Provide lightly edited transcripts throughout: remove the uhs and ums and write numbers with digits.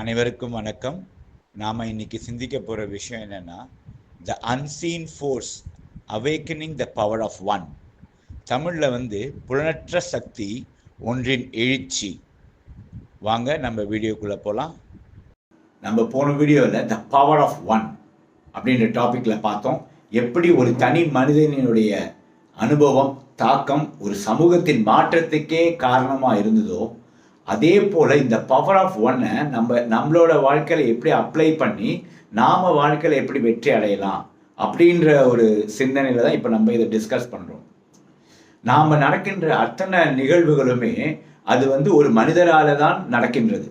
அனைவருக்கும் வணக்கம். நாம் இன்னைக்கு சிந்திக்க போகிற விஷயம் என்னென்னா, the unseen force awakening the power of one. தமிழில் புலனற்ற சக்தி ஒன்றின் எழுச்சி. வாங்க நம்ம வீடியோக்குள்ளே போகலாம். நம்ம போன வீடியோவில் த பவர் ஆஃப் ஒன் அப்படின்ற டாப்பிக்கில் பார்த்தோம். எப்படி ஒரு தனி மனிதனுடைய அனுபவம், தாக்கம் ஒரு சமூகத்தின் மாற்றத்துக்கே காரணமாக இருந்ததோ, அதே போல் இந்த பவர் ஆஃப் ஒன்னை நம்மளோட வாழ்க்கையில் எப்படி அப்ளை பண்ணி நாம் வாழ்க்கையில் எப்படி வெற்றி அடையலாம் அப்படின்ற ஒரு சிந்தனையில் தான் இப்போ நம்ம இதை டிஸ்கஸ் பண்ணுறோம். நாம் நடக்கின்ற அத்தனை நிகழ்வுகளுமே அது ஒரு மனிதரால் தான் நடக்கின்றது.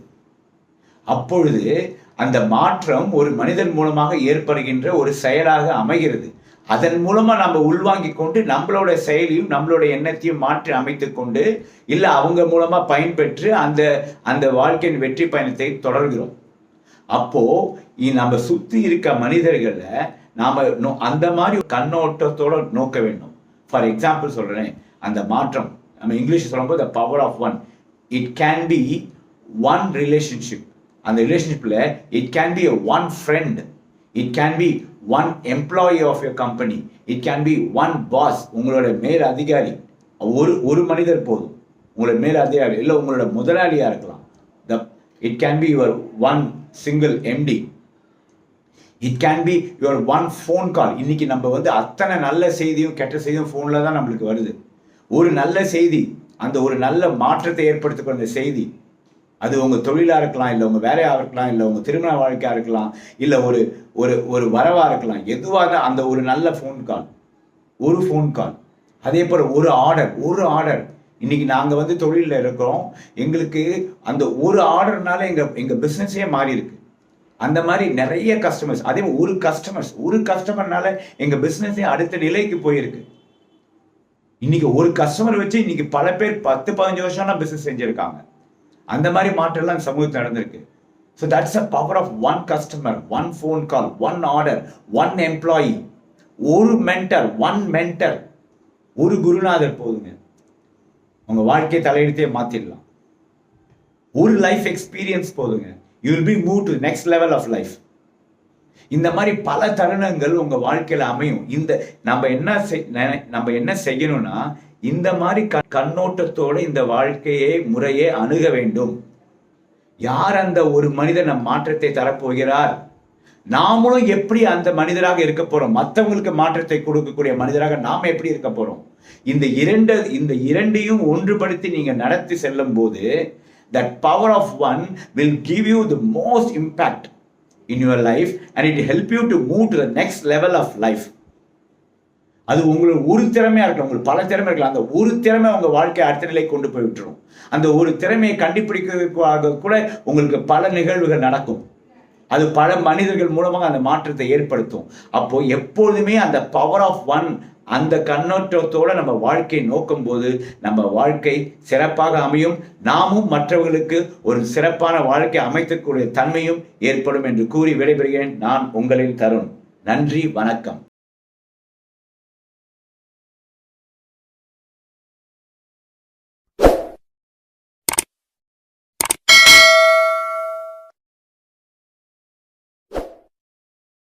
அப்பொழுது அந்த மாற்றம் ஒரு மனிதன் மூலமாக ஏற்படுகின்ற ஒரு செயலாக அமைகிறது. அதன் மூலமாக நம்ம உள்வாங்கி கொண்டு நம்மளோட செயலையும் நம்மளோட எண்ணத்தையும் மாற்றி அமைத்து கொண்டு இல்லை அவங்க மூலமாக பயன்பெற்று அந்த வாழ்க்கையின் வெற்றி பயணத்தை தொடர்கிறோம். அப்போ நம்ம சுற்றி இருக்க மனிதர்களை நாம் அந்த மாதிரி கண்ணோட்டத்தோடு நோக்க வேண்டும். ஃபார் எக்ஸாம்பிள் சொல்கிறேன், அந்த மாற்றம் நம்ம இங்கிலீஷ் சொல்லும்போது the power of one. It can be one relationship. அந்த ரிலேஷன்ஷிப்பில் it can be one friend, it can be one employee of your company, it can be one boss. உங்களோட மேல் அதிகாரி ஒரு மனிதர் போதும். உங்களோட மேல் அதிகாரி இல்லை உங்களோட முதலாளியாக இருக்கலாம். It can be your one single MD. It can be your one phone call. இன்னைக்கு நம்ம அத்தனை நல்ல செய்தியும் கெட்ட செய்தியும் ஃபோனில் தான் நம்மளுக்கு வருது. ஒரு நல்ல செய்தி, அந்த ஒரு நல்ல மாற்றத்தை ஏற்படுத்திக்கிற அந்த செய்தி, அது உங்கள் தொழிலாக இருக்கலாம், இல்லை உங்கள் வேலையாக இருக்கலாம், இல்லை உங்கள் திருமண வாழ்க்கையாக இருக்கலாம், இல்லை ஒரு வரவாக இருக்கலாம். எதுவாக அந்த ஒரு நல்ல ஃபோன் கால், ஒரு ஃபோன் கால். அதே போல் ஒரு ஆர்டர். இன்னைக்கு நாங்கள் தொழிலில் இருக்கிறோம். எங்களுக்கு அந்த ஒரு ஆர்டர்னால எங்கள் பிஸ்னஸே மாறி இருக்கு. அந்த மாதிரி நிறைய கஸ்டமர்ஸ், அதே ஒரு கஸ்டமர்னால எங்கள் பிஸ்னஸே அடுத்த நிலைக்கு போயிருக்கு. இன்னைக்கு ஒரு கஸ்டமர் வச்சு இன்னைக்கு பல பேர் 10-15 வருஷம்னா பிஸ்னஸ் செஞ்சுருக்காங்க. அந்த மாதிரி மாற்றம்லாம் சமூகத்தில் நடந்திருக்கு. So that's a power of one customer, one phone call, one order, one employee, ஒரு மென்டர், ஒரு குருநாதர் போதுங்க. உங்க வாழ்க்கையை தலையெழுத்தே மாத்திடலாம். ஒரு லைஃப் எக்ஸ்பீரியன்ஸ் போதுங்க. You will be move to next level of life. இந்த மாதிரி பல தருணங்கள் உங்க வாழ்க்கையில அமையும். நம்ம என்ன செய்யணும்னா, இந்த மாதிரி கண்ணோட்டத்தோட இந்த வாழ்க்கையை முறையே அணுக வேண்டும். யார் அந்த ஒரு மனிதன் நம் மாற்றத்தை தரப்போகிறார்? நாமளும் எப்படி அந்த மனிதராக இருக்க போறோம்? மற்றவங்களுக்கு மாற்றத்தை கொடுக்கக்கூடிய மனிதராக நாம் எப்படி இருக்க போறோம்? இந்த இரண்டையும் ஒன்றுபடுத்தி நீங்க நடத்தி செல்லும் போது that power of one will give you the most impact in your life and it will help you to move to the next level of life. அது உங்களுக்கு ஒரு திறமையா இருக்கலாம், உங்களுக்கு பல திறமை இருக்கலாம். அந்த ஒரு திறமை உங்க வாழ்க்கையை அடுத்த நிலை கொண்டு போய் விட்டுரும். அந்த ஒரு திறமையை கண்டுபிடிக்கிறதுக்காக கூட உங்களுக்கு பல நிகழ்வுகள் நடக்கும். அது பல மனிதர்கள் மூலமாக அந்த மாற்றத்தை ஏற்படுத்தும். அப்போ எப்போதுமே அந்த பவர் ஆஃப் ஒன், அந்த கண்ணோட்டத்தோட நம்ம வாழ்க்கையை நோக்கும் போது நம்ம வாழ்க்கை சிறப்பாக அமையும். நாமும் மற்றவர்களுக்கு ஒரு சிறப்பான வாழ்க்கை அமைக்கக்கூடிய தன்மையும் ஏற்படும் என்று கூறி விடைபெறுகிறேன். நான் உங்களின் தருண். நன்றி, வணக்கம்.